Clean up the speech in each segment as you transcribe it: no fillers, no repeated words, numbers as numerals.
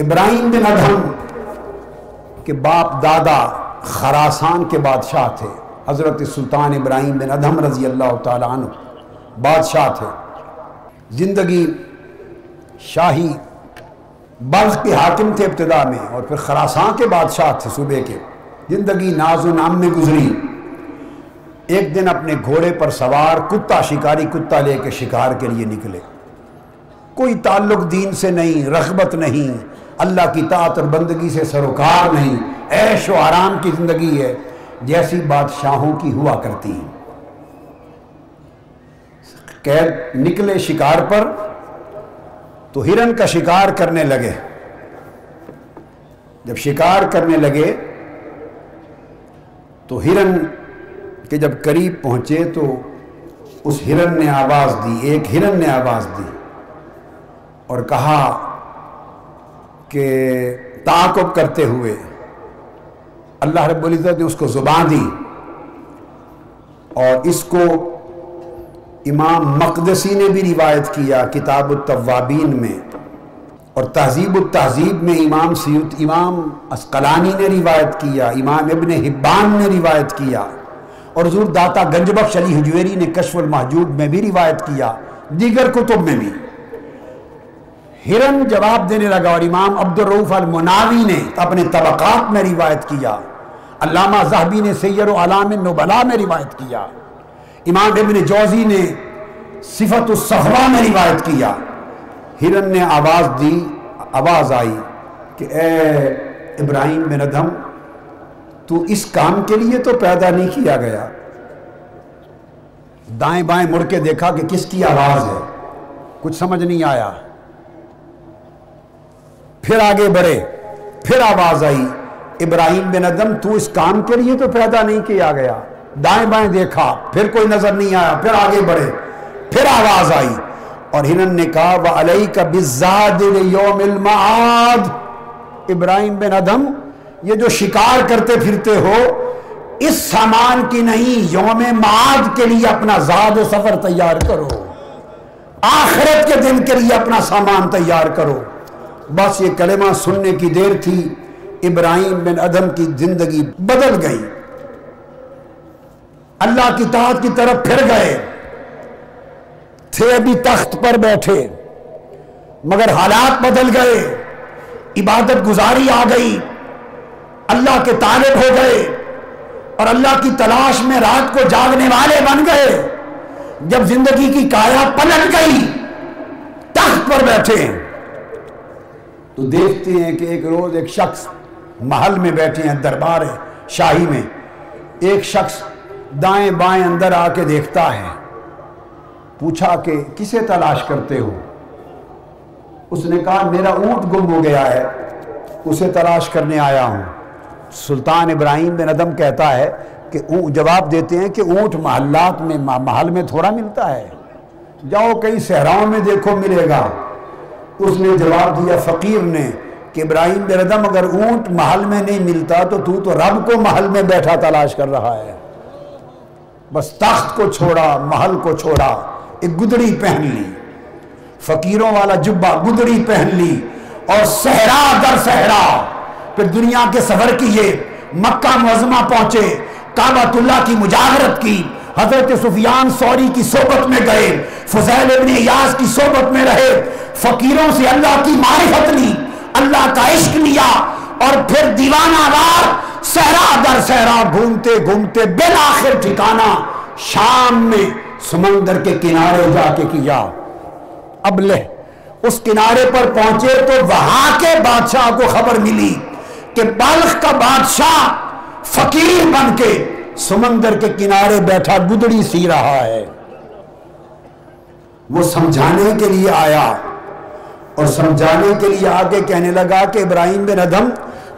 ابراہیم بن ادھم کے باپ دادا خراسان کے بادشاہ تھے۔ حضرت سلطان ابراہیم بن ادھم رضی اللہ تعالیٰ عنہ بادشاہ تھے۔ زندگی شاہی بلخ کے حاکم تھے ابتدا میں، اور پھر خراسان کے بادشاہ تھے صوبے کے۔ زندگی ناز و نام میں گزری۔ ایک دن اپنے گھوڑے پر سوار کتا، شکاری کتا لے کے شکار کے لیے نکلے۔ کوئی تعلق دین سے نہیں، رغبت نہیں، اللہ کی طاعت اور بندگی سے سروکار نہیں، عیش و آرام کی زندگی ہے جیسی بادشاہوں کی ہوا کرتی ہیں۔ قید نکلے شکار پر تو ہرن کا شکار کرنے لگے۔ جب شکار کرنے لگے تو ہرن کے جب قریب پہنچے تو اس ہرن نے آواز دی، ایک ہرن نے آواز دی اور کہا کہ تعاقب کرتے ہوئے، اللہ رب العزت نے اس کو زبان دی، اور اس کو امام مقدسی نے بھی روایت کیا کتاب التوابین میں، اور تہذیب التہذیب میں امام عسقلانی نے روایت کیا، امام ابن حبان نے روایت کیا، اور حضور داتا گنج بخش علی حجویری نے کشف المحجوب میں بھی روایت کیا، دیگر کتب میں بھی۔ ہرن جواب دینے لگا، اور امام عبدالرؤف المناوی نے اپنے طبقات میں روایت کیا، علامہ ذہبی نے سیر و اعلام النبلاء میں روایت کیا، امام ابن جوزی نے صفت الصفوہ میں روایت کیا۔ ہرن نے آواز دی، آواز آئی کہ اے ابراہیم بن ادھم، تو اس کام کے لیے تو پیدا نہیں کیا گیا۔ دائیں بائیں مڑ کے دیکھا کہ کس کی آواز ہے، کچھ سمجھ نہیں آیا۔ پھر آگے بڑھے، پھر آواز آئی، ابراہیم بن ادھم تو اس کام کے لیے تو پیدا نہیں کیا گیا۔ دائیں بائیں دیکھا، پھر کوئی نظر نہیں آیا، پھر آگے بڑھے، پھر آواز آئی، اور ہرن نے کہا وَعَلَيْكَ بِالزَّادِ لِيَوْمِ الْمَعَادِ، ابراہیم بن ادھم یہ جو شکار کرتے پھرتے ہو، اس سامان کی نہیں، یوم معاد کے لیے اپنا زاد و سفر تیار کرو، آخرت کے دن کے لیے اپنا سامان تیار کرو۔ بس یہ کلمہ سننے کی دیر تھی، ابراہیم بن ادھم کی زندگی بدل گئی، اللہ کی طاعت کی طرف پھر گئے تھے، ابھی تخت پر بیٹھے، مگر حالات بدل گئے، عبادت گزاری آ گئی، اللہ کے طالب ہو گئے، اور اللہ کی تلاش میں رات کو جاگنے والے بن گئے۔ جب زندگی کی کایا پلٹ گئی، تخت پر بیٹھے تو دیکھتے ہیں کہ ایک روز ایک شخص محل میں بیٹھے ہیں، دربار شاہی میں، ایک شخص دائیں بائیں اندر آ کے دیکھتا ہے۔ پوچھا کہ کسے تلاش کرتے ہو؟ اس نے کہا میرا اونٹ گم ہو گیا ہے، اسے تلاش کرنے آیا ہوں۔ سلطان ابراہیم بن ادھم کہتا ہے کہ جواب دیتے ہیں کہ اونٹ محلات میں، محل میں تھوڑا ملتا ہے، جاؤ کہیں صحراؤں میں دیکھو ملے گا۔ اس نے جواب دیا فقیر نے کہ ابراہیم بن ادھم اگر اونٹ محل میں نہیں ملتا تو رب کو محل میں بیٹھا تلاش کر رہا ہے۔ بس تخت کو چھوڑا، محل کو چھوڑا، ایک گدڑی پہن لی، فقیروں والا جبہ، گدڑی پہن لی، اور صحرا در صحرا پھر دنیا کے سفر کیے، مکہ معظمہ پہنچے، کعبۃ اللہ کی مجاورت کی، حضرت سفیان ثوری کی صحبت میں گئے، فضیل ابن عیاض کی صحبت میں رہے، فقیروں سے اللہ کی معرفت لی، اللہ کا عشق لیا، اور پھر دیوانہ وار صحرا در صحرا گھومتے گھومتے بالآخر ٹھکانہ شام میں سمندر کے کنارے جا کے کیا۔ اب اس کنارے پر پہنچے تو وہاں کے بادشاہ کو خبر ملی کہ بلخ کا بادشاہ فقیر بن کے سمندر کے کنارے بیٹھا گدڑی سی رہا ہے۔ وہ سمجھانے کے لیے آیا، اور سمجھانے کے لیے آگے کہنے لگا کہ ابراہیم بن ادھم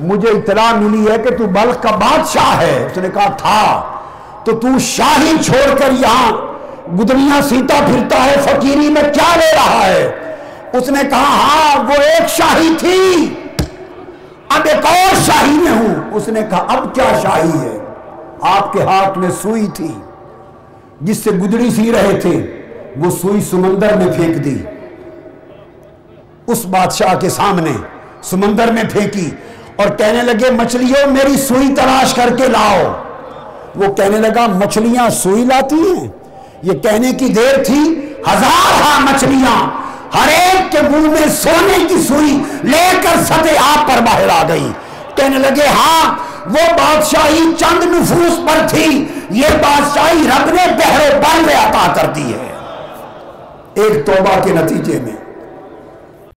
مجھے اطلاع ملی ہے کہ تو بلخ کا بادشاہ ہے۔ اس نے کہا تھا، تو شاہی چھوڑ کر یہاں گدڑیاں سیتا پھرتا ہے، فقیری میں کیا لے رہا ہے؟ اس نے کہا ہاں وہ ایک شاہی تھی، اب ایک اور شاہی میں ہوں۔ اس نے کہا اب کیا شاہی ہے؟ آپ کے ہاتھ میں سوئی تھی جس سے گدڑی سی رہے تھے، وہ سوئی سمندر میں پھینک دی۔ اس بادشاہ کے سامنے سمندر میں پھینکی اور کہنے لگے مچھلیوں میری سوئی تلاش کر کے لاؤ. وہ کہنے لگا مچھلیاں سوئی لاتی ہیں؟ یہ کہنے کی دیر تھی 1000 مچھلیاں ہر ایک کے منہ میں سونے کی سوئی لے کر سطح آب پر باہر آ گئی. کہنے لگے ہاں وہ بادشاہی چند نفوس پر تھی، یہ بادشاہی رب نے بحر و بر میں عطا کر دی ہے. ایک توبہ کے نتیجے میں